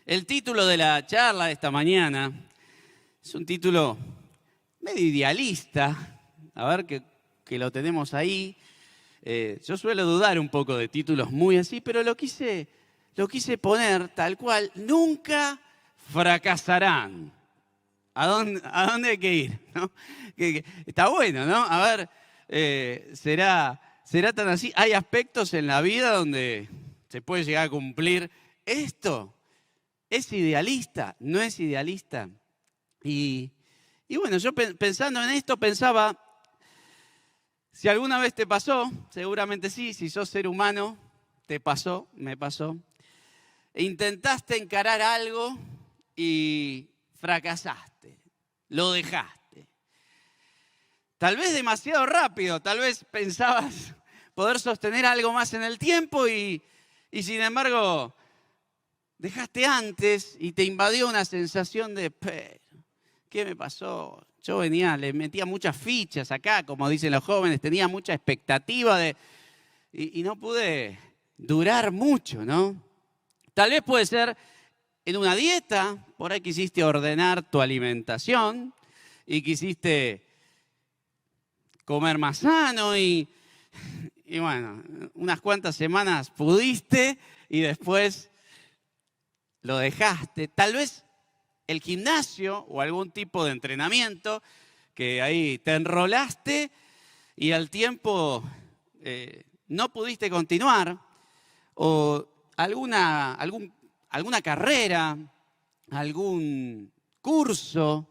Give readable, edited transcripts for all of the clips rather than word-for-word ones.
El título de la charla de esta mañana es un título medio idealista. A ver que lo tenemos ahí. Yo suelo dudar un poco de títulos muy así, pero lo quise poner tal cual. Nunca fracasarán. ¿A dónde hay que ir? ¿No? Está bueno, ¿no? A ver, ¿será tan así? Hay aspectos en la vida donde se puede llegar a cumplir esto. ¿Es idealista? ¿No es idealista? Y bueno, yo pensando en esto pensaba, si alguna vez te pasó, seguramente sí, si sos ser humano, te pasó, me pasó. Intentaste encarar algo y fracasaste, lo dejaste. Tal vez demasiado rápido, tal vez pensabas poder sostener algo más en el tiempo y sin embargo dejaste antes y te invadió una sensación de, ¿qué me pasó? Yo le metía muchas fichas acá, como dicen los jóvenes, tenía mucha expectativa y no pude durar mucho, ¿no? Tal vez puede ser en una dieta, por ahí quisiste ordenar tu alimentación y quisiste comer más sano y bueno, unas cuantas semanas pudiste y después lo dejaste. Tal vez el gimnasio o algún tipo de entrenamiento que ahí te enrolaste y al tiempo no pudiste continuar, o alguna carrera, algún curso,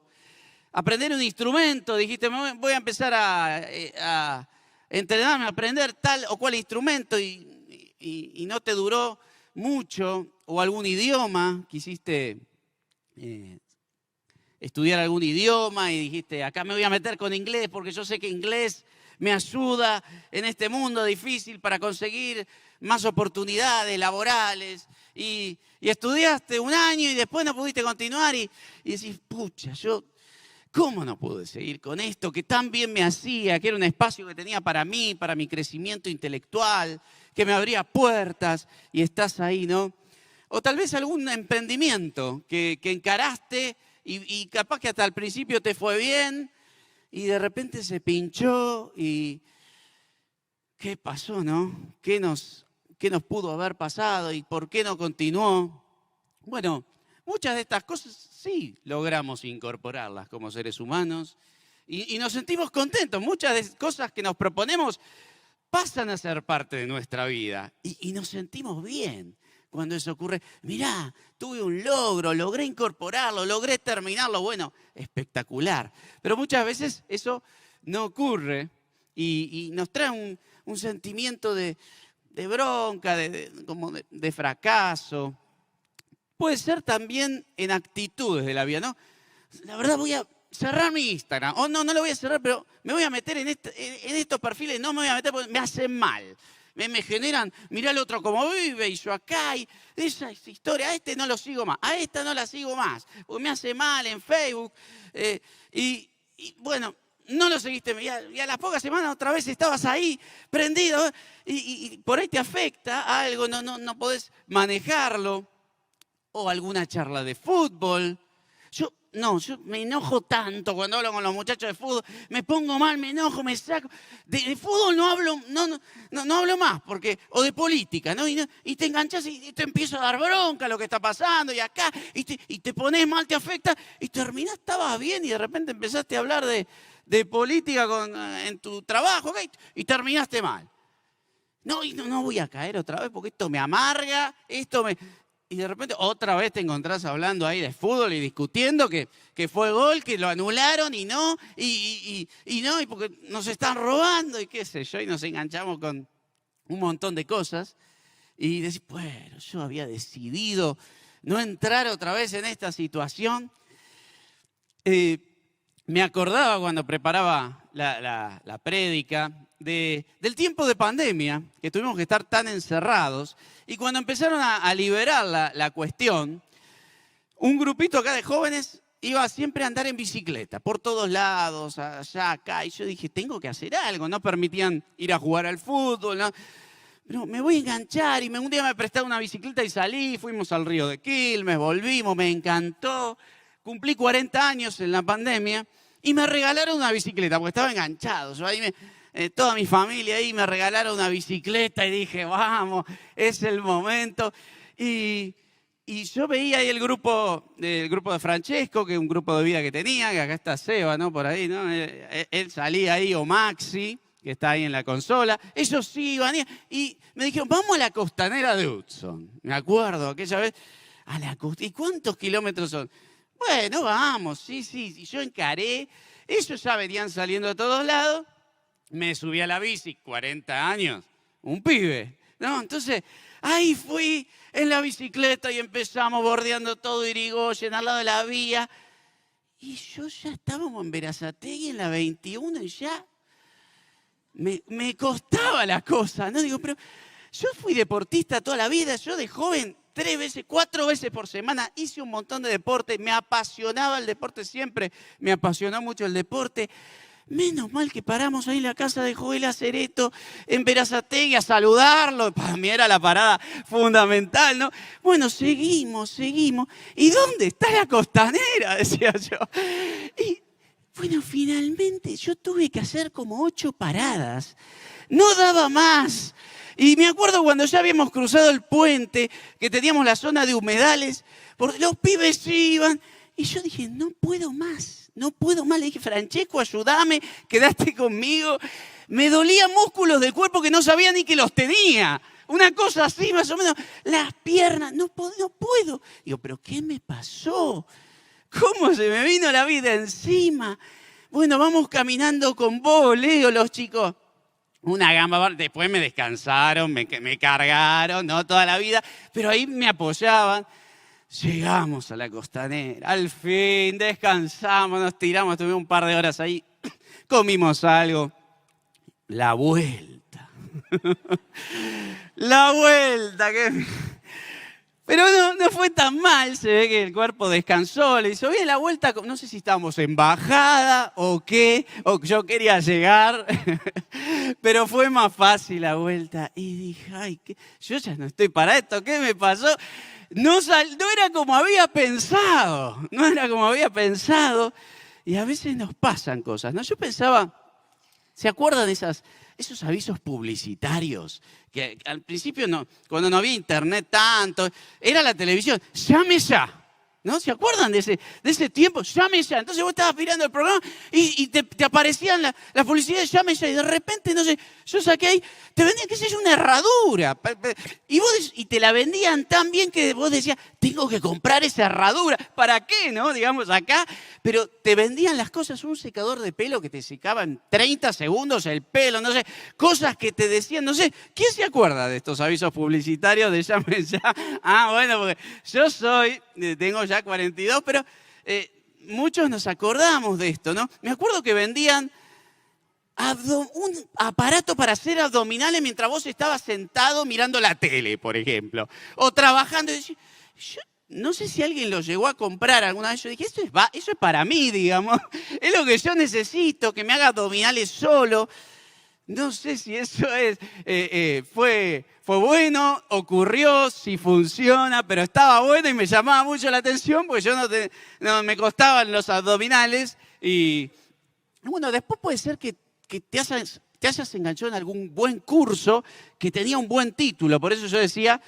aprender un instrumento, dijiste voy a empezar a entrenarme, a aprender tal o cual instrumento y no te duró mucho, o algún idioma, quisiste estudiar algún idioma y dijiste, acá me voy a meter con inglés porque yo sé que inglés me ayuda en este mundo difícil para conseguir más oportunidades laborales. Y estudiaste un año y después no pudiste continuar y decís, pucha, ¿cómo no pude seguir con esto que tan bien me hacía, que era un espacio que tenía para mí, para mi crecimiento intelectual, que me abría puertas y estás ahí, ¿no? O tal vez algún emprendimiento que encaraste y capaz que hasta el principio te fue bien y de repente se pinchó y ¿qué pasó, no? ¿Qué nos pudo haber pasado y por qué no continuó? Bueno, muchas de estas cosas sí logramos incorporarlas como seres humanos y nos sentimos contentos. Muchas de las cosas que nos proponemos pasan a ser parte de nuestra vida y nos sentimos bien cuando eso ocurre. Mirá, tuve un logro, logré incorporarlo, logré terminarlo. Bueno, espectacular. Pero muchas veces eso no ocurre y nos trae un sentimiento de bronca, como de fracaso. Puede ser también en actitudes de la vida, ¿no? La verdad voy a cerrar mi Instagram. O no lo voy a cerrar, pero me voy a meter en estos perfiles. No me voy a meter porque me hacen mal. Me generan, mirá el otro cómo vive y yo acá. Y esa historia, a este no lo sigo más. A esta no la sigo más. Porque me hace mal en Facebook. Y bueno, no lo seguiste. Y a las pocas semanas otra vez estabas ahí prendido. Y por ahí te afecta algo. No podés manejarlo. O alguna charla de fútbol. Yo me enojo tanto cuando hablo con los muchachos de fútbol. Me pongo mal, me enojo, me saco. De fútbol no hablo más, o de política, ¿no? Y te enganchas y te empieza a dar bronca lo que está pasando y acá. Y te pones mal, te afecta. Y terminás, estabas bien y de repente empezaste a hablar de política en tu trabajo, ¿okay? Y terminaste mal. No voy a caer otra vez porque esto me amarga, Y de repente otra vez te encontrás hablando ahí de fútbol y discutiendo que fue gol, que lo anularon y porque nos están robando y qué sé yo, y nos enganchamos con un montón de cosas. Y decís, bueno, yo había decidido no entrar otra vez en esta situación. Me acordaba cuando preparaba la prédica del tiempo de pandemia, que tuvimos que estar tan encerrados, y cuando empezaron a liberar la cuestión, un grupito acá de jóvenes iba siempre a andar en bicicleta, por todos lados, allá, acá, y yo dije, tengo que hacer algo, no permitían ir a jugar al fútbol, ¿no? pero me voy a enganchar. Y un día me prestaron una bicicleta y salí, fuimos al río de Quilmes, volvimos, me encantó. Cumplí 40 años en la pandemia y me regalaron una bicicleta porque estaba enganchado. Yo ahí toda mi familia ahí me regalaron una bicicleta y dije, vamos, es el momento. Y yo veía ahí el grupo de Francesco, que es un grupo de vida que tenía, que acá está Seba, ¿no? Por ahí, ¿no? Él salía ahí, o Maxi, que está ahí en la consola. Ellos sí iban y me dijeron, vamos a la costanera de Hudson. Me acuerdo aquella vez, ¿y cuántos kilómetros son? Bueno, vamos, sí. Y yo encaré, ellos ya venían saliendo de todos lados. Me subí a la bici, 40 años, un pibe, ¿no? Entonces, ahí fui en la bicicleta y empezamos bordeando todo Irigoyen, al lado de la vía. Y yo ya estábamos en Berazategui en la 21 y ya me costaba la cosa, ¿no? Digo, pero yo fui deportista toda la vida, yo de joven 3 veces, 4 veces por semana hice un montón de deporte, me apasionaba el deporte siempre, me apasionó mucho el deporte. Menos mal que paramos ahí en la casa de Joel Acereto, en Berazategui, a saludarlo. Para mí era la parada fundamental, ¿no? Bueno, seguimos. ¿Y dónde está la costanera? Decía yo. Y bueno, finalmente yo tuve que hacer como 8 paradas. No daba más. Y me acuerdo cuando ya habíamos cruzado el puente, que teníamos la zona de humedales, porque los pibes iban. Y yo dije, no puedo más. Le dije, Francesco, ayúdame, quedaste conmigo. Me dolían músculos del cuerpo que no sabía ni que los tenía. Una cosa así, más o menos. Las piernas, no puedo. Digo, ¿pero qué me pasó? ¿Cómo se me vino la vida encima? Bueno, vamos caminando con vos, Leo, los chicos. Una gamba, después me descansaron, me cargaron, ¿no? Toda la vida. Pero ahí me apoyaban. Llegamos a la costanera, al fin, descansamos, nos tiramos, estuvimos un par de horas ahí, comimos algo. La vuelta. La vuelta. Pero no fue tan mal, se ve que el cuerpo descansó, le hizo bien la vuelta, no sé si estábamos en bajada o qué, o yo quería llegar, pero fue más fácil la vuelta. Y dije, ay, yo ya no estoy para esto, ¿qué me pasó? No era como había pensado, y a veces nos pasan cosas, ¿no? Yo pensaba, ¿se acuerdan de esos avisos publicitarios? Que al principio, cuando no había internet tanto, era la televisión, llame ya. ¿No? ¿Se acuerdan de ese tiempo? Llame ya. Entonces vos estabas mirando el programa y te aparecían las publicidades, llame ya. Y de repente, no sé, yo saqué ahí, te vendían, qué sé yo, una herradura. Y te la vendían tan bien que vos decías, tengo que comprar esa herradura. ¿Para qué, no? Digamos, acá. Pero te vendían las cosas, un secador de pelo que te secaba en 30 segundos el pelo, no sé, cosas que te decían, no sé. ¿Quién se acuerda de estos avisos publicitarios de llame ya? Ah, bueno, porque yo tengo ya 42, pero muchos nos acordamos de esto, ¿no? Me acuerdo que vendían un aparato para hacer abdominales mientras vos estabas sentado mirando la tele, por ejemplo, o trabajando. Yo no sé si alguien lo llegó a comprar alguna vez. Yo dije, eso es para mí, digamos. Es lo que yo necesito, que me haga abdominales solo. No sé si eso fue bueno, ocurrió, si funciona, pero estaba bueno y me llamaba mucho la atención porque yo no me costaban los abdominales. Y bueno, después puede ser que te hayas enganchado en algún buen curso que tenía un buen título. Por eso yo decía,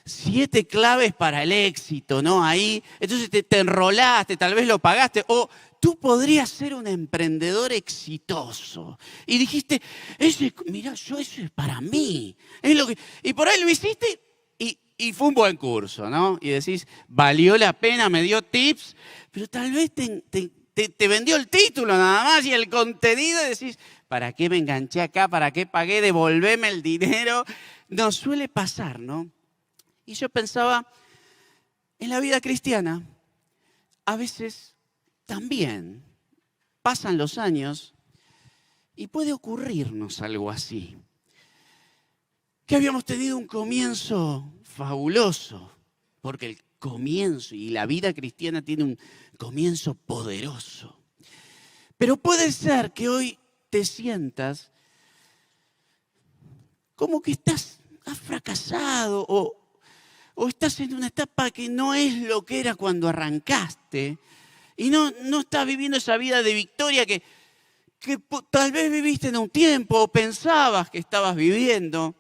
7 claves para el éxito, ¿no? Ahí, entonces te enrolaste, tal vez lo pagaste, o tú podrías ser un emprendedor exitoso. Y dijiste, mira, eso es para mí. Y por ahí lo hiciste y fue un buen curso, ¿no? Y decís, valió la pena, me dio tips, pero tal vez te vendió el título nada más y el contenido y decís, ¿para qué me enganché acá? ¿Para qué pagué? Devolveme el dinero. Nos suele pasar, ¿no? Y yo pensaba, en la vida cristiana, a veces también pasan los años y puede ocurrirnos algo así. Que habíamos tenido un comienzo fabuloso, porque el comienzo y la vida cristiana tiene un comienzo poderoso. Pero puede ser que hoy te sientas como que estás has fracasado o estás en una etapa que no es lo que era cuando arrancaste y no estás viviendo esa vida de victoria que tal vez viviste en un tiempo o pensabas que estabas viviendo.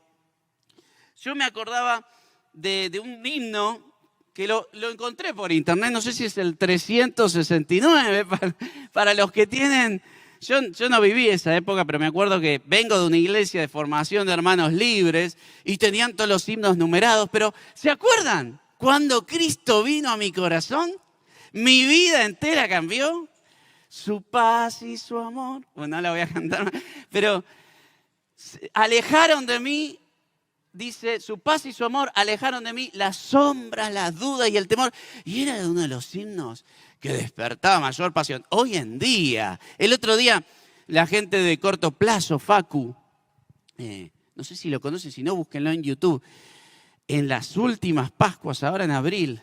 Yo me acordaba de un himno que lo encontré por internet, no sé si es el 369, para los que tienen... Yo no viví esa época, pero me acuerdo que vengo de una iglesia de formación de hermanos libres y tenían todos los himnos numerados, pero ¿se acuerdan? Cuando Cristo vino a mi corazón, mi vida entera cambió. Su paz y su amor, bueno, no la voy a cantar, pero alejaron de mí, dice, su paz y su amor alejaron de mí las sombras, las dudas y el temor. Y era uno de los himnos que despertaba mayor pasión. Hoy en día, el otro día, la gente de Corto Plazo, Facu, no sé si lo conocen, si no, búsquenlo en YouTube, en las últimas Pascuas, ahora en abril,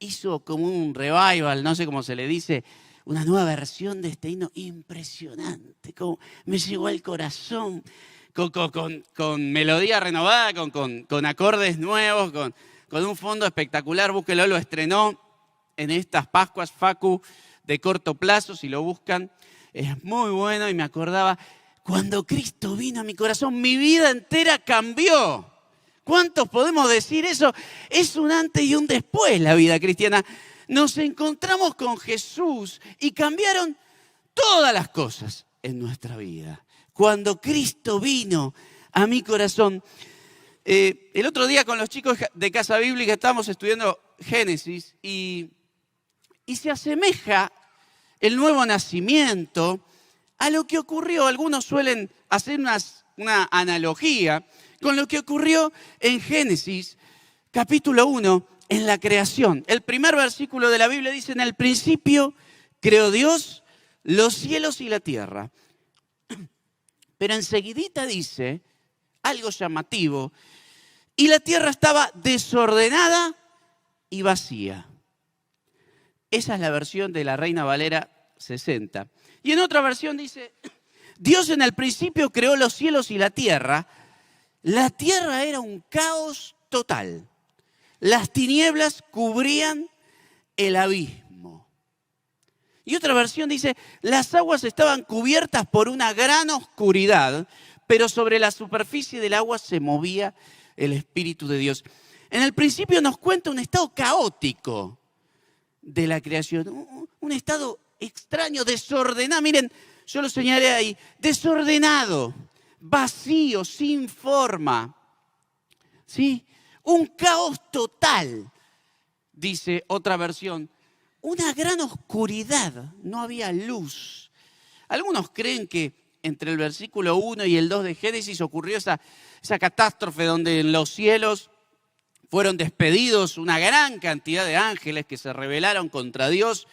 hizo como un revival, no sé cómo se le dice, una nueva versión de este himno impresionante, como me llegó al corazón, con melodía renovada, con acordes nuevos, con un fondo espectacular. Búsquenlo, lo estrenó en estas Pascuas, Facu, de Corto Plazo, si lo buscan. Es muy bueno y me acordaba, cuando Cristo vino a mi corazón, mi vida entera cambió. ¿Cuántos podemos decir eso? Es un antes y un después la vida cristiana. Nos encontramos con Jesús y cambiaron todas las cosas en nuestra vida. Cuando Cristo vino a mi corazón. El otro día con los chicos de Casa Bíblica estábamos estudiando Génesis y se asemeja el nuevo nacimiento a lo que ocurrió. Algunos suelen hacer una analogía con lo que ocurrió en Génesis, capítulo 1, en la creación. El primer versículo de la Biblia dice, en el principio creó Dios los cielos y la tierra. Pero enseguidita dice algo llamativo, y la tierra estaba desordenada y vacía. Esa es la versión de la Reina Valera 60. Y en otra versión dice, Dios en el principio creó los cielos y la tierra. La tierra era un caos total. Las tinieblas cubrían el abismo. Y otra versión dice, las aguas estaban cubiertas por una gran oscuridad, pero sobre la superficie del agua se movía el Espíritu de Dios. En el principio nos cuenta un estado caótico de la creación, un estado extraño, desordenado. Miren, yo lo señalé ahí, desordenado, vacío, sin forma. ¿Sí? Un caos total, dice otra versión. Una gran oscuridad, no había luz. Algunos creen que entre el versículo 1 y el 2 de Génesis ocurrió esa catástrofe donde en los cielos fueron despedidos una gran cantidad de ángeles que se rebelaron contra Dios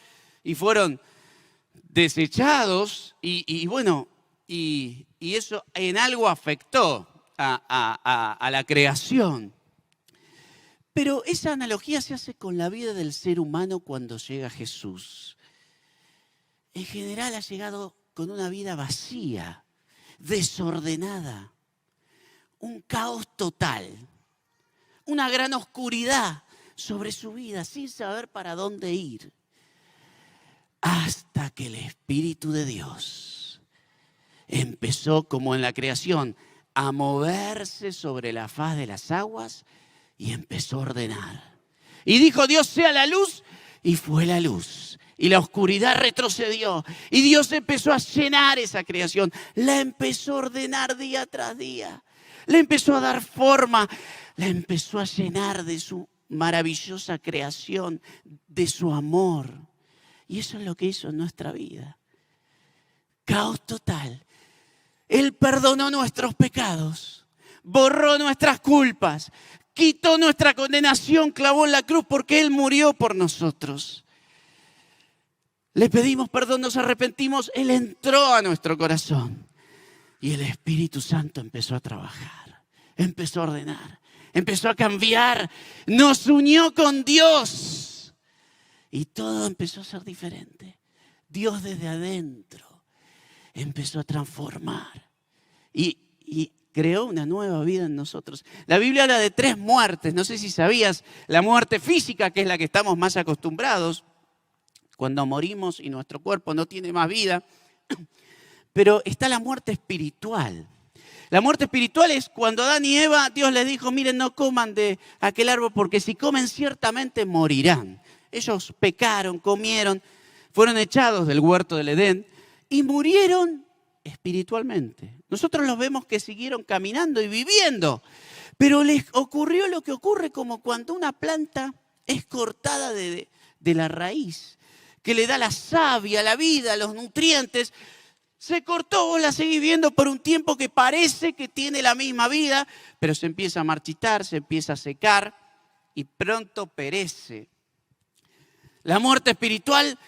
y fueron desechados y eso en algo afectó a la creación. Pero esa analogía se hace con la vida del ser humano cuando llega Jesús. En general ha llegado con una vida vacía, desordenada, un caos total, una gran oscuridad sobre su vida, sin saber para dónde ir. Hasta que el Espíritu de Dios empezó, como en la creación, a moverse sobre la faz de las aguas y empezó a ordenar. Y dijo Dios, sea la luz, y fue la luz. Y la oscuridad retrocedió. Y Dios empezó a llenar esa creación. La empezó a ordenar día tras día. Le empezó a dar forma. La empezó a llenar de su maravillosa creación, de su amor. Y eso es lo que hizo en nuestra vida. Caos total. Él perdonó nuestros pecados. Borró nuestras culpas. Quitó nuestra condenación, clavó en la cruz porque Él murió por nosotros. Le pedimos perdón, nos arrepentimos, Él entró a nuestro corazón. Y el Espíritu Santo empezó a trabajar, empezó a ordenar, empezó a cambiar, nos unió con Dios. Y todo empezó a ser diferente. Dios desde adentro empezó a transformar. Y creó una nueva vida en nosotros. La Biblia habla de 3 muertes. No sé si sabías, la muerte física, que es la que estamos más acostumbrados, cuando morimos y nuestro cuerpo no tiene más vida. Pero está la muerte espiritual. La muerte espiritual es cuando Adán y Eva, Dios les dijo, miren, no coman de aquel árbol porque si comen ciertamente morirán. Ellos pecaron, comieron, fueron echados del huerto del Edén y murieron espiritualmente. Nosotros los vemos que siguieron caminando y viviendo, pero les ocurrió lo que ocurre como cuando una planta es cortada de la raíz, que le da la savia, la vida, los nutrientes. Se cortó, vos la seguís viendo por un tiempo que parece que tiene la misma vida, pero se empieza a marchitar, se empieza a secar y pronto perece. La muerte espiritual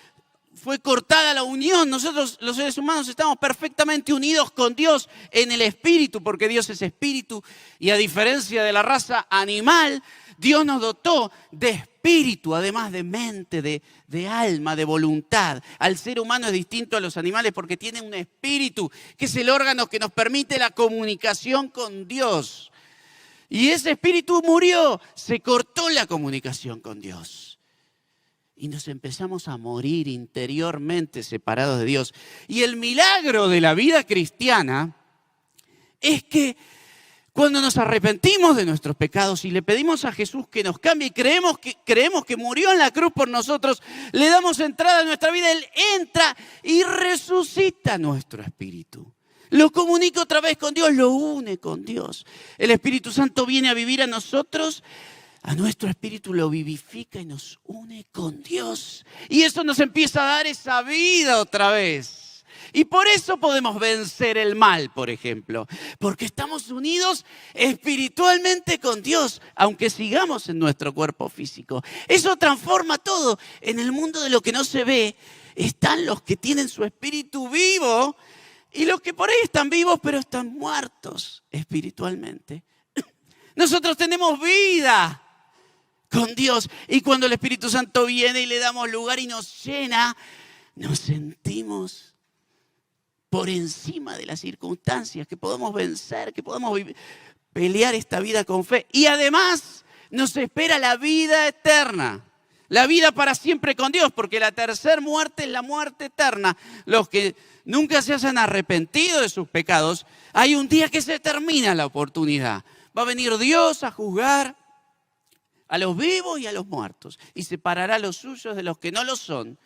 fue cortada la unión. Nosotros los seres humanos estamos perfectamente unidos con Dios en el espíritu, porque Dios es espíritu y a diferencia de la raza animal, Dios nos dotó de espíritu, además de mente, de alma, de voluntad. Al ser humano es distinto a los animales porque tiene un espíritu, que es el órgano que nos permite la comunicación con Dios. Y ese espíritu murió, se cortó la comunicación con Dios. Y nos empezamos a morir interiormente separados de Dios. Y el milagro de la vida cristiana es que cuando nos arrepentimos de nuestros pecados y le pedimos a Jesús que nos cambie y creemos que murió en la cruz por nosotros, le damos entrada a nuestra vida, Él entra y resucita nuestro espíritu. Lo comunica otra vez con Dios, lo une con Dios. El Espíritu Santo viene a vivir a nosotros, a nuestro espíritu lo vivifica y nos une con Dios. Y eso nos empieza a dar esa vida otra vez. Y por eso podemos vencer el mal, por ejemplo. Porque estamos unidos espiritualmente con Dios, aunque sigamos en nuestro cuerpo físico. Eso transforma todo. En el mundo de lo que no se ve, están los que tienen su espíritu vivo y los que por ahí están vivos, pero están muertos espiritualmente. Nosotros tenemos vida con Dios. Y cuando el Espíritu Santo viene y le damos lugar y nos llena, nos sentimos por encima de las circunstancias, que podemos vencer, que podemos pelear esta vida con fe. Y además nos espera la vida eterna, la vida para siempre con Dios, porque la tercera muerte es la muerte eterna. Los que nunca se hayan arrepentido de sus pecados, hay un día que se termina la oportunidad. Va a venir Dios a juzgar a los vivos y a los muertos, y separará a los suyos de los que no lo son.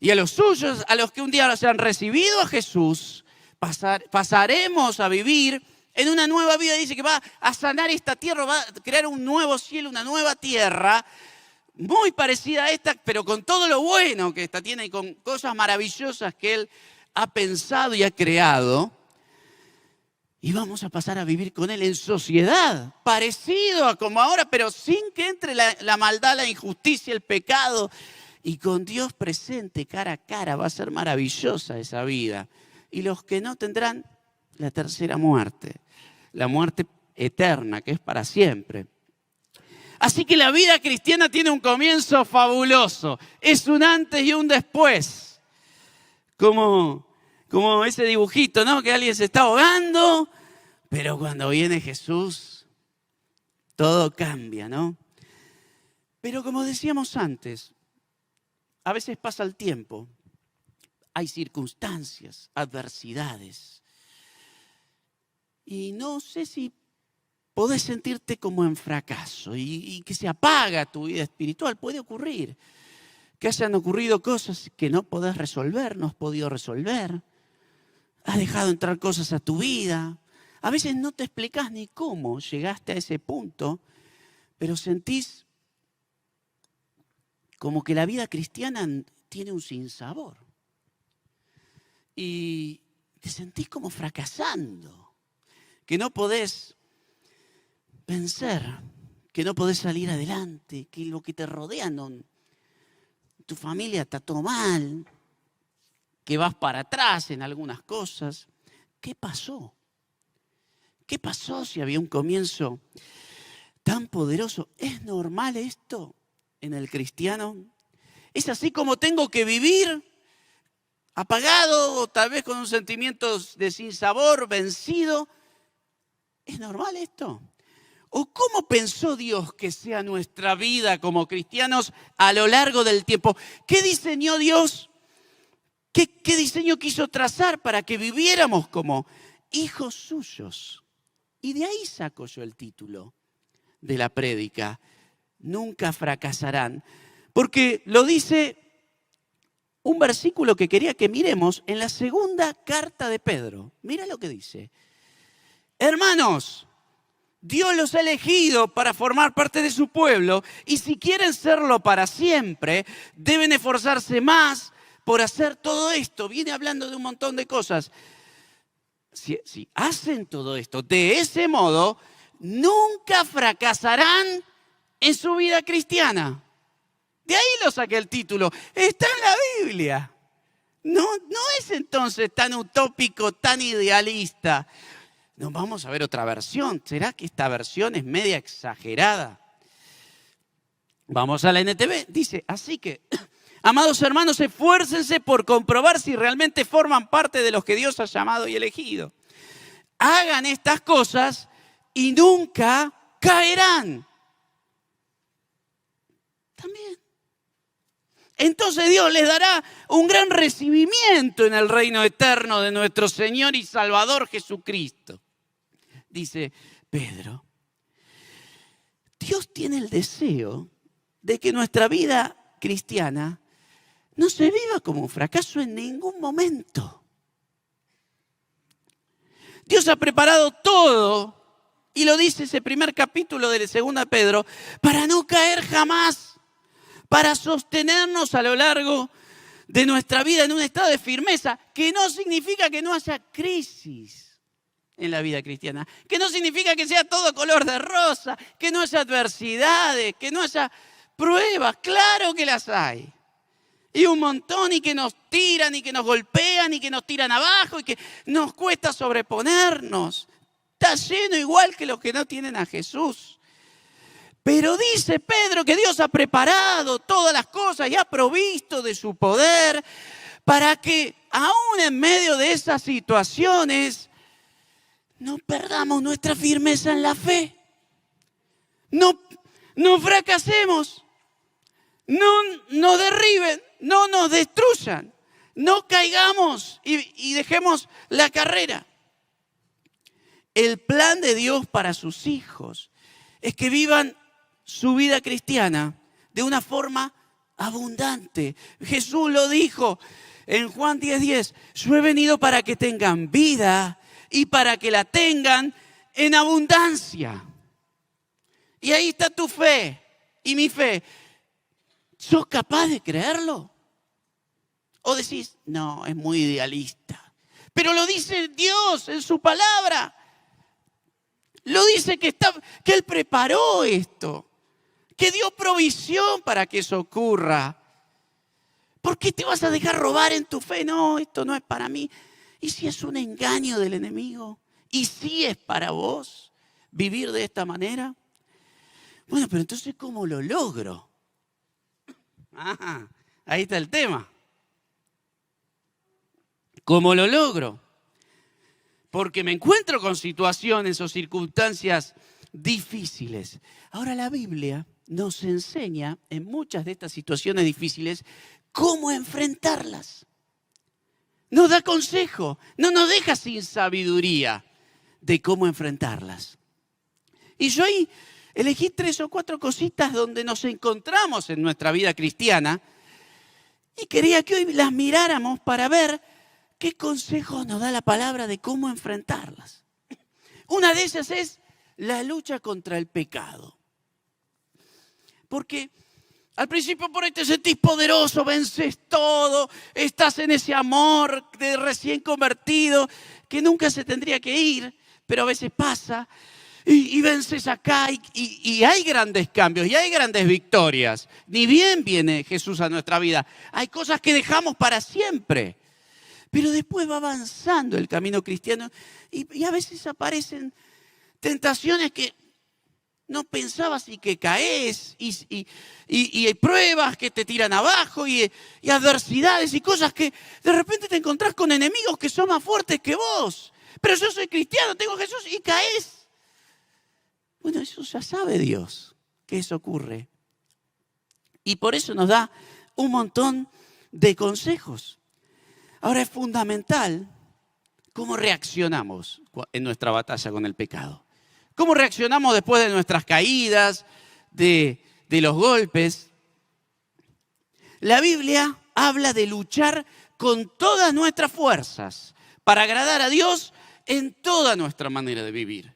Y a los suyos, a los que un día se han recibido a Jesús, pasaremos a vivir en una nueva vida. Dice que va a sanar esta tierra, va a crear un nuevo cielo, una nueva tierra, muy parecida a esta, pero con todo lo bueno que esta tiene y con cosas maravillosas que Él ha pensado y ha creado. Y vamos a pasar a vivir con Él en sociedad, parecido a como ahora, pero sin que entre la maldad, la injusticia, el pecado. Y con Dios presente, cara a cara, va a ser maravillosa esa vida. Y los que no tendrán la tercera muerte, la muerte eterna, que es para siempre. Así que la vida cristiana tiene un comienzo fabuloso. Es un antes y un después. Como ese dibujito, ¿no? Que alguien se está ahogando, pero cuando viene Jesús, todo cambia, ¿no? Pero como decíamos antes, a veces pasa el tiempo, hay circunstancias, adversidades. Y no sé si podés sentirte como en fracaso y que se apaga tu vida espiritual. Puede ocurrir que hayan ocurrido cosas que no podés resolver, no has podido resolver. Has dejado entrar cosas a tu vida. A veces no te explicás ni cómo llegaste a ese punto, pero sentís como que la vida cristiana tiene un sinsabor. Y te sentís como fracasando, que no podés vencer, que no podés salir adelante, que lo que te rodea, tu familia está todo mal, que vas para atrás en algunas cosas. ¿Qué pasó? ¿Qué pasó si había un comienzo tan poderoso? ¿Es normal esto en el cristiano? ¿Es así como tengo que vivir? ¿Apagado o tal vez con un sentimiento de sinsabor, vencido? ¿Es normal esto? ¿O cómo pensó Dios que sea nuestra vida como cristianos a lo largo del tiempo? ¿Qué diseñó Dios? ¿Qué diseño quiso trazar para que viviéramos como hijos suyos? Y de ahí saco yo el título de la prédica. Nunca fracasarán. Porque lo dice un versículo que quería que miremos en la segunda carta de Pedro. Mira lo que dice. Hermanos, Dios los ha elegido para formar parte de su pueblo y si quieren serlo para siempre, deben esforzarse más por hacer todo esto. Viene hablando de un montón de cosas. Si hacen todo esto de ese modo, nunca fracasarán en su vida cristiana. De ahí lo saqué el título. Está en la Biblia. No es entonces tan utópico, tan idealista. Nos vamos a ver otra versión. ¿Será que esta versión es media exagerada? Vamos a la NTV. Dice, así que, amados hermanos, esfuércense por comprobar si realmente forman parte de los que Dios ha llamado y elegido. Hagan estas cosas y nunca caerán. También. Entonces Dios les dará un gran recibimiento en el reino eterno de nuestro Señor y Salvador Jesucristo. Dice Pedro, Dios tiene el deseo de que nuestra vida cristiana no se viva como un fracaso en ningún momento. Dios ha preparado todo, y lo dice ese primer capítulo de 2 Pedro, para no caer jamás, para sostenernos a lo largo de nuestra vida en un estado de firmeza, que no significa que no haya crisis en la vida cristiana, que no significa que sea todo color de rosa, que no haya adversidades, que no haya pruebas. Claro que las hay. Y un montón, y que nos tiran, y que nos golpean, y que nos tiran abajo, y que nos cuesta sobreponernos. Está lleno igual que los que no tienen a Jesús. Pero dice Pedro que Dios ha preparado todas las cosas y ha provisto de su poder para que aún en medio de esas situaciones no perdamos nuestra firmeza en la fe. No fracasemos. No nos derriben, no nos destruyan. No caigamos y dejemos la carrera. El plan de Dios para sus hijos es que vivan su vida cristiana de una forma abundante. Jesús lo dijo en Juan 10:10. Yo he venido para que tengan vida y para que la tengan en abundancia. Y ahí está tu fe y mi fe. ¿Sos capaz de creerlo? ¿O decís, no, es muy idealista? Pero lo dice Dios en su palabra. Lo dice que Él preparó esto, que dio provisión para que eso ocurra. ¿Por qué te vas a dejar robar en tu fe? No, esto no es para mí. ¿Y si es un engaño del enemigo? ¿Y si es para vos vivir de esta manera? Bueno, pero entonces, ¿cómo lo logro? Ahí está el tema. ¿Cómo lo logro? Porque me encuentro con situaciones o circunstancias difíciles. Ahora la Biblia nos enseña en muchas de estas situaciones difíciles cómo enfrentarlas. Nos da consejo, no nos deja sin sabiduría de cómo enfrentarlas. Y yo ahí elegí 3 o 4 cositas donde nos encontramos en nuestra vida cristiana y quería que hoy las miráramos para ver qué consejos nos da la palabra de cómo enfrentarlas. Una de ellas es la lucha contra el pecado. Porque al principio por ahí te sentís poderoso, vences todo, estás en ese amor de recién convertido que nunca se tendría que ir, pero a veces pasa y vences acá y hay grandes cambios y hay grandes victorias. Ni bien viene Jesús a nuestra vida. Hay cosas que dejamos para siempre. Pero después va avanzando el camino cristiano y a veces aparecen tentaciones que no pensabas y que caes y hay pruebas que te tiran abajo y adversidades y cosas que de repente te encontrás con enemigos que son más fuertes que vos. Pero yo soy cristiano, tengo a Jesús y caes Bueno, eso ya sabe Dios, que eso ocurre. Y por eso nos da un montón de consejos. Ahora es fundamental cómo reaccionamos en nuestra batalla con el pecado. ¿Cómo reaccionamos después de nuestras caídas, de los golpes? La Biblia habla de luchar con todas nuestras fuerzas para agradar a Dios en toda nuestra manera de vivir.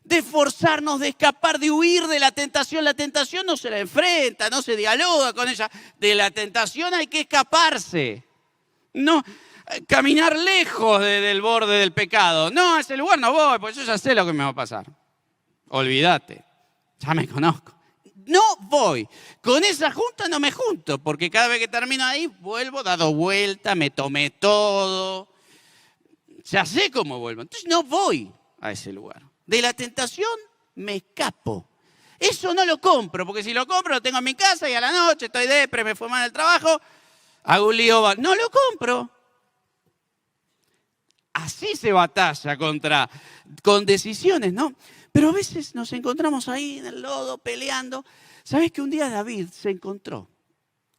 De esforzarnos, de escapar, de huir de la tentación. La tentación no se la enfrenta, no se dialoga con ella. De la tentación hay que escaparse. No, caminar lejos del borde del pecado. No, a ese lugar no voy, porque yo ya sé lo que me va a pasar. Olvídate, ya me conozco. No voy. Con esa junta no me junto, porque cada vez que termino ahí, vuelvo dado vuelta, me tomé todo. Ya sé cómo vuelvo. Entonces no voy a ese lugar. De la tentación me escapo. Eso no lo compro, porque si lo compro lo tengo en mi casa y a la noche estoy depre, me fue mal el trabajo, hago un lío. No lo compro. Así se batalla con decisiones, ¿no? Pero a veces nos encontramos ahí en el lodo peleando. ¿Sabés que un día David se encontró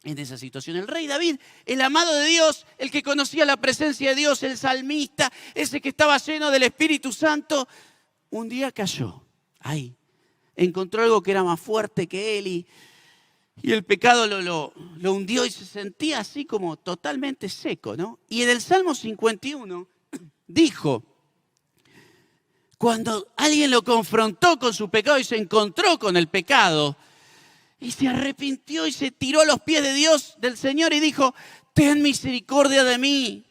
en esa situación? El rey David, el amado de Dios, el que conocía la presencia de Dios, el salmista, ese que estaba lleno del Espíritu Santo, un día cayó ahí. Encontró algo que era más fuerte que él y el pecado lo hundió y se sentía así como totalmente seco, ¿no? Y en el Salmo 51 dijo, cuando alguien lo confrontó con su pecado y se encontró con el pecado y se arrepintió y se tiró a los pies de Dios, del Señor, y dijo, ten misericordia de mí.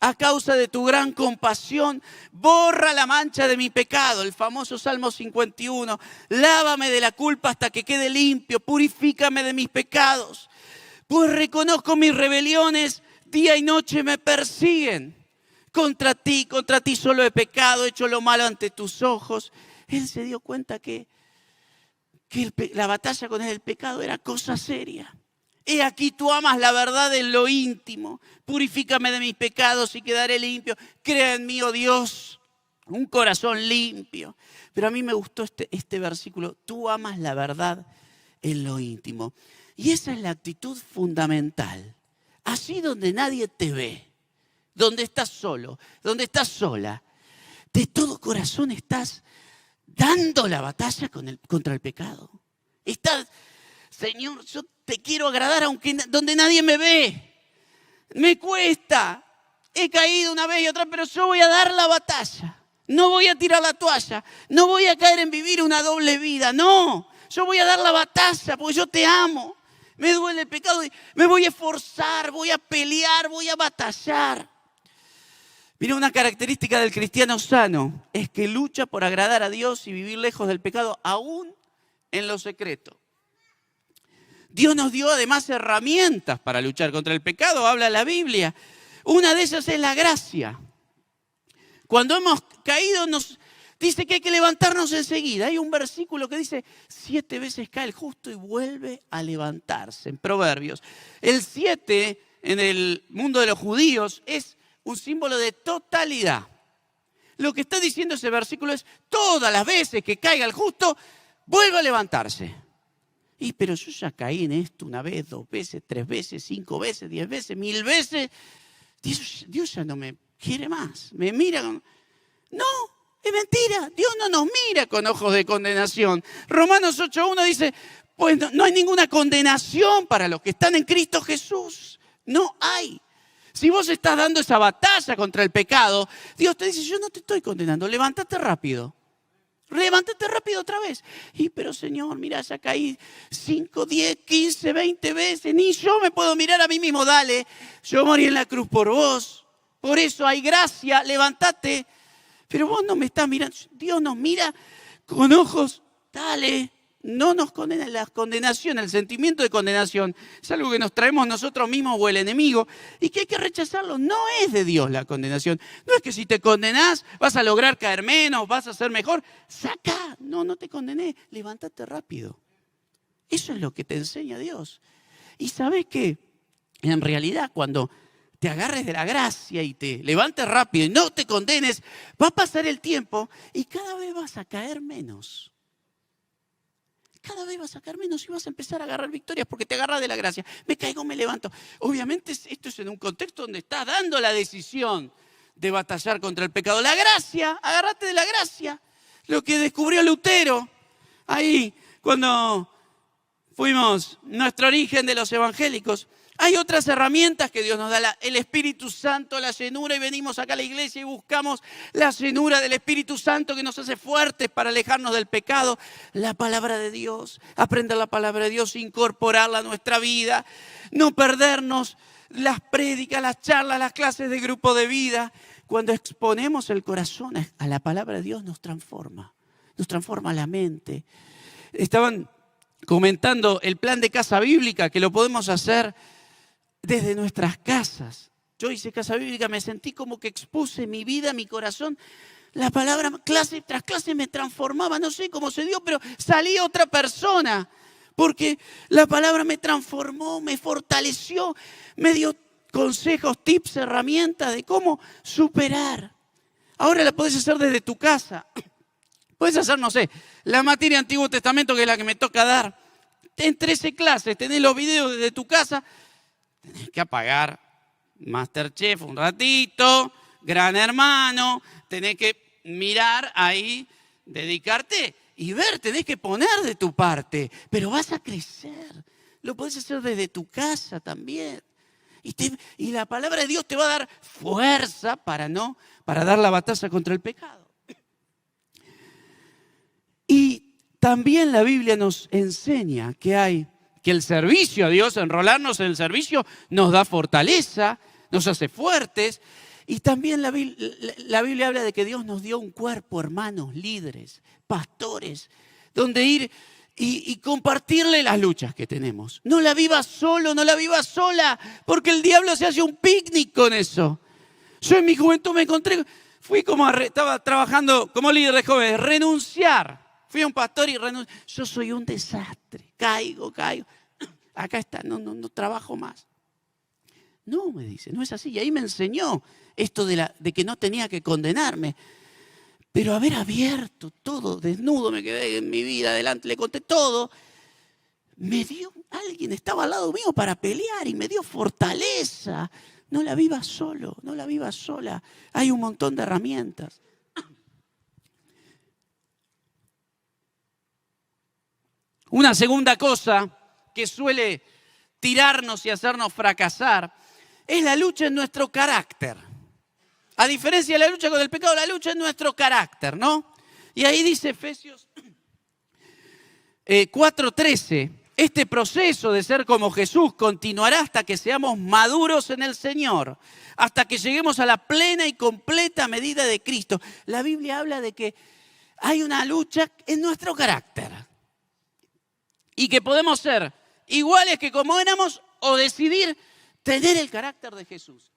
A causa de tu gran compasión, borra la mancha de mi pecado. El famoso Salmo 51. Lávame de la culpa hasta que quede limpio. Purifícame de mis pecados. Pues reconozco mis rebeliones. Día y noche me persiguen. Contra ti solo he pecado. He hecho lo malo ante tus ojos. Él se dio cuenta que la batalla con el pecado era cosa seria. He aquí tú amas la verdad en lo íntimo. Purifícame de mis pecados y quedaré limpio. Crea en mí, oh Dios, un corazón limpio. Pero a mí me gustó este versículo. Tú amas la verdad en lo íntimo. Y esa es la actitud fundamental. Así donde nadie te ve, donde estás solo, donde estás sola, de todo corazón estás dando la batalla contra el pecado. Estás, Señor, yo te quiero agradar aunque donde nadie me ve. Me cuesta. He caído una vez y otra, pero yo voy a dar la batalla. No voy a tirar la toalla. No voy a caer en vivir una doble vida. No, yo voy a dar la batalla porque yo te amo. Me duele el pecado y me voy a esforzar, voy a pelear, voy a batallar. Mira, una característica del cristiano sano es que lucha por agradar a Dios y vivir lejos del pecado, aún en lo secreto. Dios nos dio además herramientas para luchar contra el pecado, habla la Biblia. Una de ellas es la gracia. Cuando hemos caído nos dice que hay que levantarnos enseguida. Hay un versículo que dice, 7 veces cae el justo y vuelve a levantarse, en Proverbios. El 7 en el mundo de los judíos es un símbolo de totalidad. Lo que está diciendo ese versículo es, todas las veces que caiga el justo, vuelve a levantarse. Pero yo ya caí en esto 1 vez, 2 veces, 3 veces, 5 veces, 10 veces, 1000 veces. Dios ya no me quiere más. Me mira con... No, es mentira. Dios no nos mira con ojos de condenación. Romanos 8:1 dice, pues no hay ninguna condenación para los que están en Cristo Jesús. No hay. Si vos estás dando esa batalla contra el pecado, Dios te dice, yo no te estoy condenando, levántate rápido. Levántate rápido otra vez. Pero Señor, mira, ya caí 5, 10, 15, 20 veces. Ni yo me puedo mirar a mí mismo. Dale, yo morí en la cruz por vos. Por eso hay gracia, levántate. Pero vos no me estás mirando. Dios nos mira con ojos. Dale, no nos condena. La condenación, el sentimiento de condenación es algo que nos traemos nosotros mismos o el enemigo y que hay que rechazarlo. No es de Dios la condenación. No es que si te condenás vas a lograr caer menos, vas a ser mejor. Saca, no te condené, levántate rápido. Eso es lo que te enseña Dios. Y ¿sabés qué? En realidad cuando te agarres de la gracia y te levantes rápido y no te condenes, va a pasar el tiempo y cada vez vas a caer menos. cada vez vas a sacar menos y vas a empezar a agarrar victorias porque te agarras de la gracia. Me caigo, me levanto. Obviamente esto es en un contexto donde estás dando la decisión de batallar contra el pecado. La gracia, agárrate de la gracia. Lo que descubrió Lutero ahí cuando fuimos nuestro origen de los evangélicos. Hay otras herramientas que Dios nos da, el Espíritu Santo, la llenura, y venimos acá a la iglesia y buscamos la llenura del Espíritu Santo que nos hace fuertes para alejarnos del pecado. La palabra de Dios, aprender la palabra de Dios, incorporarla a nuestra vida, no perdernos las prédicas, las charlas, las clases de grupo de vida. Cuando exponemos el corazón a la palabra de Dios nos transforma la mente. Estaban comentando el plan de casa bíblica que lo podemos hacer desde nuestras casas. Yo hice casa bíblica, me sentí como que expuse mi vida, mi corazón. La palabra clase tras clase me transformaba, no sé cómo se dio, pero salí otra persona. Porque la palabra me transformó, me fortaleció, me dio consejos, tips, herramientas de cómo superar. Ahora la podés hacer desde tu casa. Puedes hacer, no sé, la materia Antiguo Testamento, que es la que me toca dar. En 13 clases, tenés los videos desde tu casa. Tenés que apagar MasterChef un ratito, Gran Hermano. Tenés que mirar ahí, dedicarte y ver, tenés que poner de tu parte. Pero vas a crecer. Lo podés hacer desde tu casa también. Y la palabra de Dios te va a dar fuerza para dar la batalla contra el pecado. Y también la Biblia nos enseña que el servicio a Dios, enrolarnos en el servicio, nos da fortaleza, nos hace fuertes. Y también la Biblia habla de que Dios nos dio un cuerpo, hermanos, líderes, pastores, donde ir y compartirle las luchas que tenemos. No la vivas solo, no la vivas sola, porque el diablo se hace un picnic con eso. Yo en mi juventud me encontré, estaba trabajando como líder de jóvenes, renunciar. Fui a un pastor y renuncié. Yo soy un desastre, caigo. Acá está, no trabajo más. No, me dice, no es así. Y ahí me enseñó esto de que no tenía que condenarme. Pero haber abierto todo, desnudo me quedé en mi vida adelante, le conté todo. Alguien estaba al lado mío para pelear y me dio fortaleza. No la vivas solo, no la vivas sola. Hay un montón de herramientas. Una segunda cosa que suele tirarnos y hacernos fracasar es la lucha en nuestro carácter. A diferencia de la lucha con el pecado, la lucha en nuestro carácter, ¿no? Y ahí dice Efesios 4:13, este proceso de ser como Jesús continuará hasta que seamos maduros en el Señor, hasta que lleguemos a la plena y completa medida de Cristo. La Biblia habla de que hay una lucha en nuestro carácter. Y que podemos ser iguales que como éramos o decidir tener el carácter de Jesús.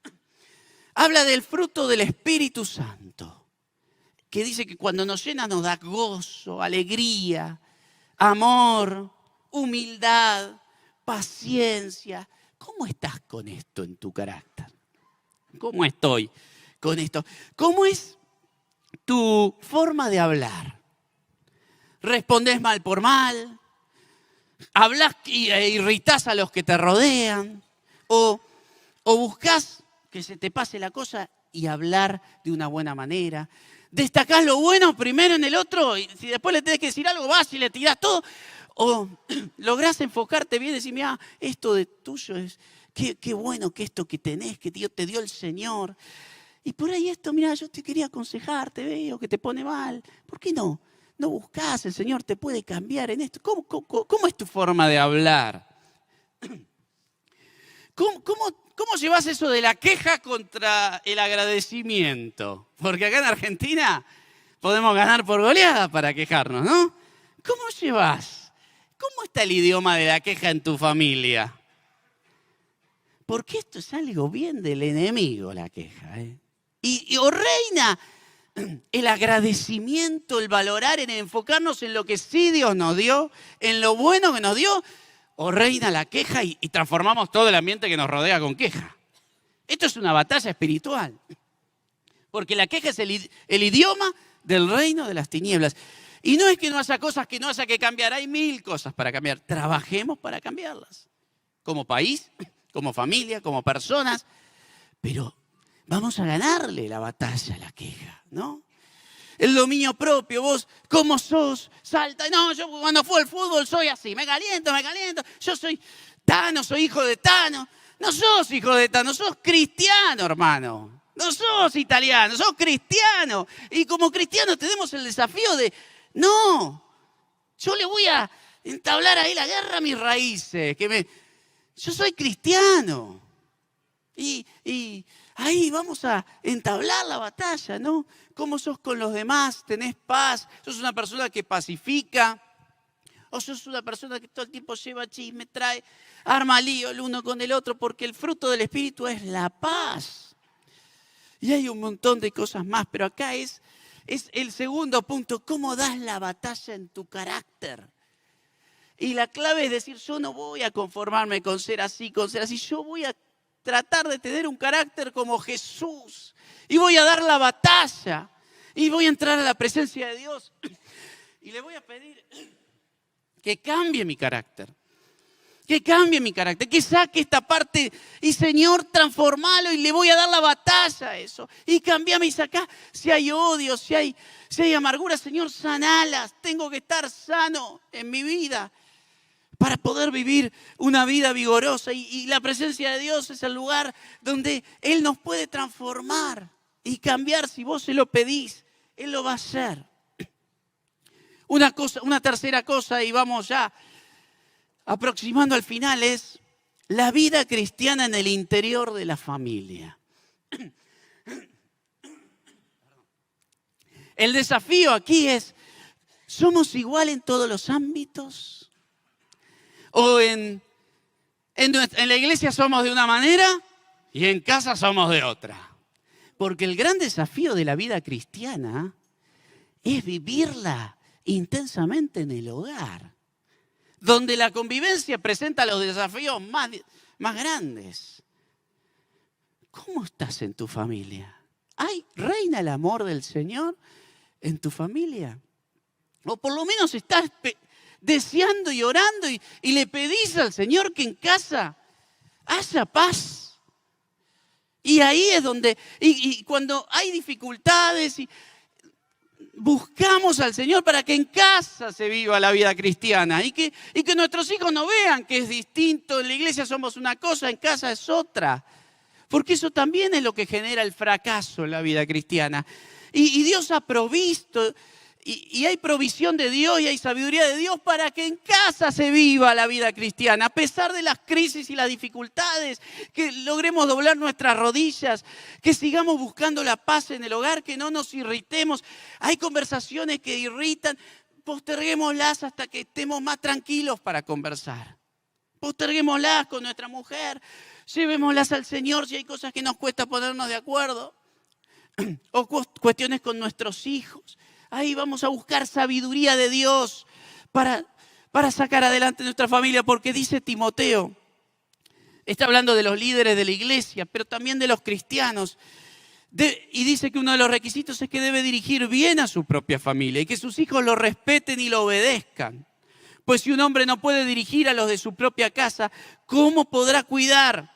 Habla del fruto del Espíritu Santo, que dice que cuando nos llena nos da gozo, alegría, amor, humildad, paciencia. ¿Cómo estás con esto en tu carácter? ¿Cómo estoy con esto? ¿Cómo es tu forma de hablar? ¿Respondés mal por mal? ¿Hablas e irritás a los que te rodean? ¿O buscás que se te pase la cosa y hablar de una buena manera? ¿Destacás lo bueno primero en el otro y si después le tenés que decir algo vas y le tirás todo? ¿O lográs enfocarte bien y decir, mira, esto de tuyo es, qué bueno que esto que tenés, que Dios te dio el Señor? Y por ahí esto, mira, yo te quería aconsejar, te veo que te pone mal. ¿Por qué no? No buscás, el Señor te puede cambiar en esto. ¿Cómo es tu forma de hablar? ¿Cómo llevas eso de la queja contra el agradecimiento? Porque acá en Argentina podemos ganar por goleada para quejarnos, ¿no? ¿Cómo llevas? ¿Cómo está el idioma de la queja en tu familia? Porque esto es algo bien del enemigo, la queja, ¿eh? Y reina el agradecimiento, el valorar, en enfocarnos en lo que sí Dios nos dio, en lo bueno que nos dio, o reina la queja y transformamos todo el ambiente que nos rodea con queja. Esto es una batalla espiritual, porque la queja es el idioma del reino de las tinieblas. Y no es que no haya cosas que no haya que cambiar, hay 1000 cosas para cambiar. Trabajemos para cambiarlas. Como país, como familia, como personas. Pero vamos a ganarle la batalla a la queja, ¿no? El dominio propio, vos, ¿cómo sos? Salta. No, yo cuando fue al fútbol soy así, me caliento. Yo soy Tano, soy hijo de Tano. No sos hijo de Tano, sos cristiano, hermano. No sos italiano, sos cristiano. Y como cristianos tenemos el desafío de, no, yo le voy a entablar ahí la guerra a mis raíces. Yo soy cristiano. Y ahí vamos a entablar la batalla, ¿no? ¿Cómo sos con los demás? ¿Tenés paz? ¿Sos una persona que pacifica? ¿O sos una persona que todo el tiempo lleva chisme, arma lío el uno con el otro? Porque el fruto del Espíritu es la paz. Y hay un montón de cosas más, pero acá es el segundo punto. ¿Cómo das la batalla en tu carácter? Y la clave es decir, yo no voy a conformarme con ser así. Yo voy a tratar de tener un carácter como Jesús. Y voy a dar la batalla. Y voy a entrar a la presencia de Dios. Y le voy a pedir que cambie mi carácter. Que saque esta parte. Y Señor, transformalo y le voy a dar la batalla a eso. Y cambiame y sacá. Si hay odio, si hay amargura, Señor, sanalas. Tengo que estar sano en mi vida para poder vivir una vida vigorosa. Y la presencia de Dios es el lugar donde Él nos puede transformar y cambiar. Si vos se lo pedís, Él lo va a hacer. Una tercera cosa, y vamos ya aproximando al final, es la vida cristiana en el interior de la familia. El desafío aquí es, ¿somos igual en todos los ámbitos? ¿O en la iglesia somos de una manera y en casa somos de otra? Porque el gran desafío de la vida cristiana es vivirla intensamente en el hogar, donde la convivencia presenta los desafíos más grandes. ¿Cómo estás en tu familia? ¿Reina el amor del Señor en tu familia? O por lo menos estás deseando y orando y le pedís al Señor que en casa haya paz. Y ahí es donde, y cuando hay dificultades, buscamos al Señor para que en casa se viva la vida cristiana y que nuestros hijos no vean que es distinto. En la iglesia somos una cosa, en casa es otra. Porque eso también es lo que genera el fracaso en la vida cristiana. Y Dios ha provisto, y hay provisión de Dios y hay sabiduría de Dios para que en casa se viva la vida cristiana. A pesar de las crisis y las dificultades, que logremos doblar nuestras rodillas, que sigamos buscando la paz en el hogar, que no nos irritemos. Hay conversaciones que irritan, posterguémoslas hasta que estemos más tranquilos para conversar. Posterguémoslas con nuestra mujer, llevémoslas al Señor si hay cosas que nos cuesta ponernos de acuerdo. O cuestiones con nuestros hijos. Ahí vamos a buscar sabiduría de Dios para sacar adelante nuestra familia, porque dice Timoteo, está hablando de los líderes de la iglesia, pero también de los cristianos, y dice que uno de los requisitos es que debe dirigir bien a su propia familia y que sus hijos lo respeten y lo obedezcan. Pues si un hombre no puede dirigir a los de su propia casa, ¿cómo podrá cuidar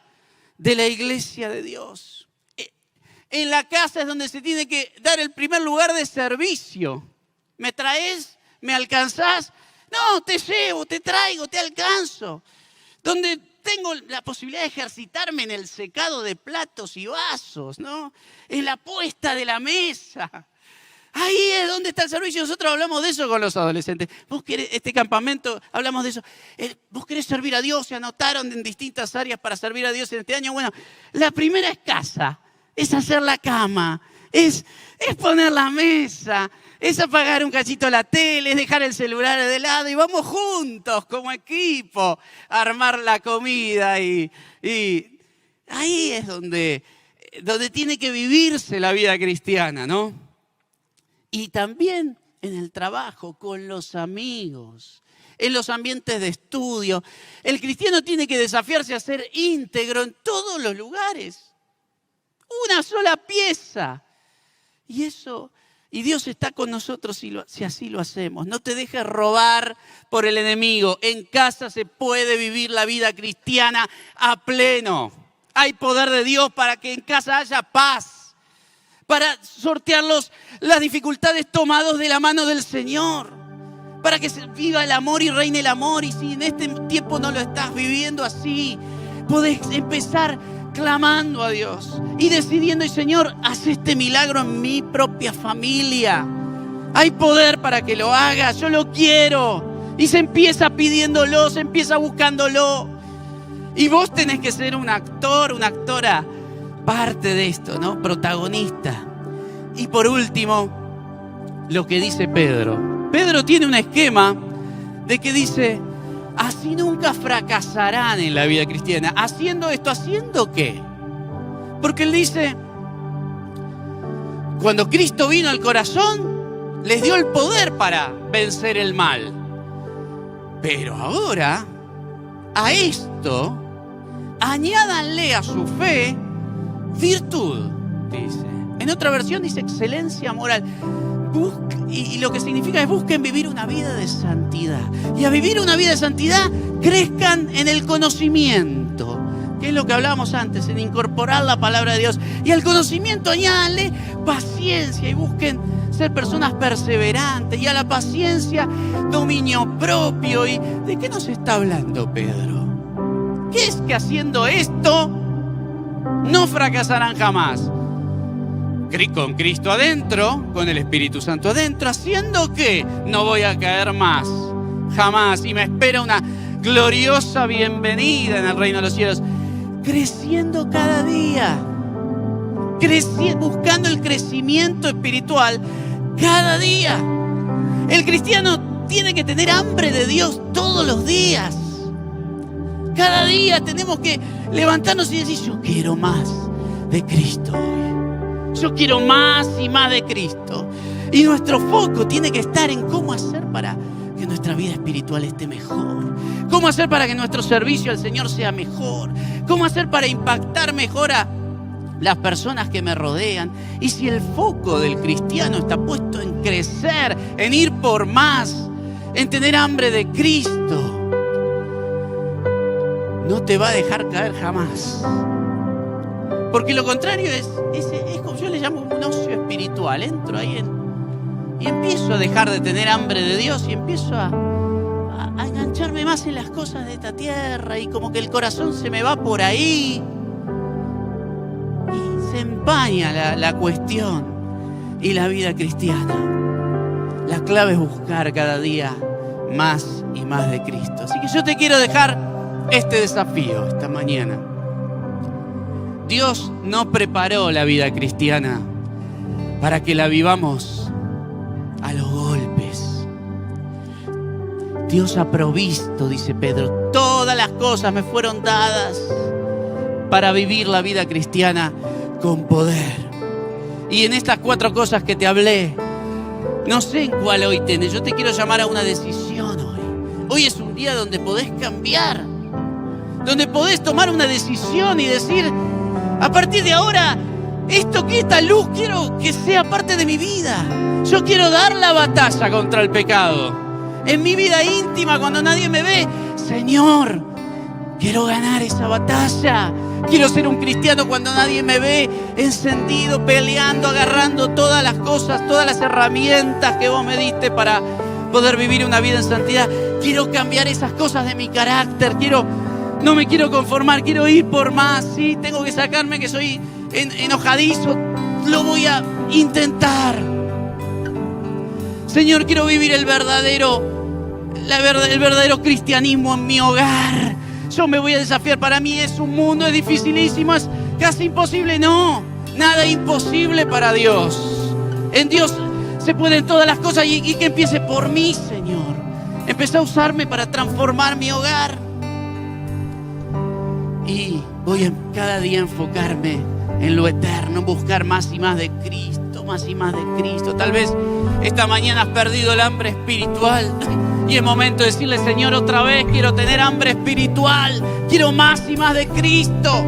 de la iglesia de Dios? En la casa es donde se tiene que dar el primer lugar de servicio. ¿Me traes? ¿Me alcanzás? No, te llevo, te traigo, te alcanzo. Donde tengo la posibilidad de ejercitarme en el secado de platos y vasos, ¿no? En la puesta de la mesa. Ahí es donde está el servicio. Nosotros hablamos de eso con los adolescentes. Vos querés, este campamento, hablamos de eso. Vos querés servir a Dios, se anotaron en distintas áreas para servir a Dios en este año. Bueno, la primera es casa. Es hacer la cama, es poner la mesa, es apagar un cachito la tele, es dejar el celular de lado y vamos juntos como equipo a armar la comida. Y ahí es donde tiene que vivirse la vida cristiana, ¿no? Y también en el trabajo, con los amigos, en los ambientes de estudio. El cristiano tiene que desafiarse a ser íntegro en todos los lugares. Una sola pieza. Y eso Y Dios está con nosotros si así lo hacemos. No te dejes robar por el enemigo. En casa se puede vivir la vida cristiana a pleno. Hay poder de Dios para que en casa haya paz, para sortear las dificultades tomados de la mano del Señor, para que se viva el amor y reine el amor. Y si en este tiempo no lo estás viviendo así, podés empezar clamando a Dios y decidiendo: y Señor, haz este milagro en mi propia familia. Hay poder para que lo hagas, yo lo quiero. Y se empieza pidiéndolo, se empieza buscándolo. Y vos tenés que ser un actor, una actora, parte de esto, ¿no? Protagonista. Y por último, lo que dice Pedro. Pedro tiene un esquema de que dice: así nunca fracasarán en la vida cristiana. Haciendo esto, ¿haciendo qué? Porque él dice: cuando Cristo vino al corazón, les dio el poder para vencer el mal. Pero ahora, a esto, añádanle a su fe virtud, dice. En otra versión dice excelencia moral. Y lo que significa es: busquen vivir una vida de santidad. Y a vivir una vida de santidad, crezcan en el conocimiento, que es lo que hablábamos antes, en incorporar la palabra de Dios. Y al conocimiento añádanle paciencia y busquen ser personas perseverantes. Y a la paciencia, dominio propio. ¿Y de qué nos está hablando Pedro? ¿Qué es que haciendo esto no fracasarán jamás? Con Cristo adentro, con el Espíritu Santo adentro, ¿haciendo qué? No voy a caer más, jamás. Y me espera una gloriosa bienvenida en el reino de los cielos. Creciendo cada día, buscando el crecimiento espiritual cada día. El cristiano tiene que tener hambre de Dios todos los días. Cada día tenemos que levantarnos y decir: yo quiero más de Cristo hoy. Yo quiero más y más de Cristo. Y nuestro foco tiene que estar en cómo hacer para que nuestra vida espiritual esté mejor. Cómo hacer para que nuestro servicio al Señor sea mejor. Cómo hacer para impactar mejor a las personas que me rodean. Y si el foco del cristiano está puesto en crecer, en ir por más, en tener hambre de Cristo, no te va a dejar caer jamás. Porque lo contrario es como yo le llamo un ocio espiritual. Entro ahí y empiezo a dejar de tener hambre de Dios y empiezo a engancharme más en las cosas de esta tierra, y como que el corazón se me va por ahí y se empaña la cuestión y la vida cristiana. La clave es buscar cada día más y más de Cristo. Así que yo te quiero dejar este desafío esta mañana. Dios no preparó la vida cristiana para que la vivamos a los golpes. Dios ha provisto, dice Pedro, todas las cosas me fueron dadas para vivir la vida cristiana con poder. Y en estas 4 cosas que te hablé, no sé en cuál hoy tenés. Yo te quiero llamar a una decisión hoy. Hoy es un día donde podés cambiar, donde podés tomar una decisión y decir: a partir de ahora, esta luz quiero que sea parte de mi vida. Yo quiero dar la batalla contra el pecado. En mi vida íntima, cuando nadie me ve, Señor, quiero ganar esa batalla. Quiero ser un cristiano cuando nadie me ve, encendido, peleando, agarrando todas las cosas, todas las herramientas que vos me diste para poder vivir una vida en santidad. Quiero cambiar esas cosas de mi carácter. No me quiero conformar, quiero ir por más. Sí, tengo que sacarme que soy enojadizo. Lo voy a intentar. Señor, quiero vivir el verdadero cristianismo en mi hogar. Yo me voy a desafiar. Para mí es un mundo, es dificilísimo, es casi imposible. No, nada imposible para Dios. En Dios se pueden todas las cosas, y que empiece por mí, Señor. Empecé a usarme para transformar mi hogar. Y voy a cada día enfocarme en lo eterno, buscar más y más de Cristo, más y más de Cristo. Tal vez esta mañana has perdido el hambre espiritual y es momento de decirle: Señor, otra vez quiero tener hambre espiritual, quiero más y más de Cristo.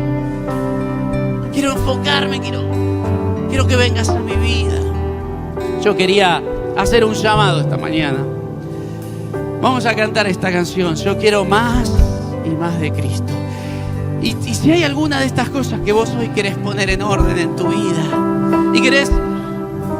Quiero enfocarme, quiero que vengas a mi vida. Yo quería hacer un llamado esta mañana. Vamos a cantar esta canción. Yo quiero más y más de Cristo. Y si hay alguna de estas cosas que vos hoy querés poner en orden en tu vida y querés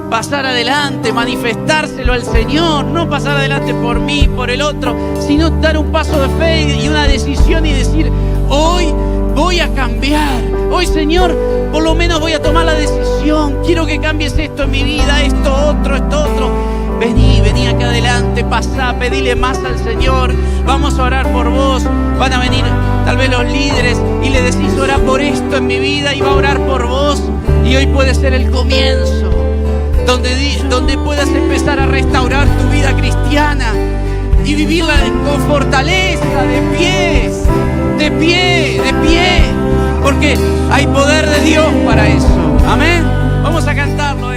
pasar adelante, manifestárselo al Señor, no pasar adelante por mí, por el otro, sino dar un paso de fe y una decisión y decir: hoy voy a cambiar. Hoy, Señor, por lo menos voy a tomar la decisión. Quiero que cambies esto en mi vida, esto otro. Vení acá adelante, pasá, pedile más al Señor. Vamos a orar por vos. Van a venir tal vez los líderes y le decís: ora por esto en mi vida, y va a orar por vos. Y hoy puede ser el comienzo donde puedas empezar a restaurar tu vida cristiana y vivirla con fortaleza, de pie, porque hay poder de Dios para eso. Amén. Vamos a cantarlo.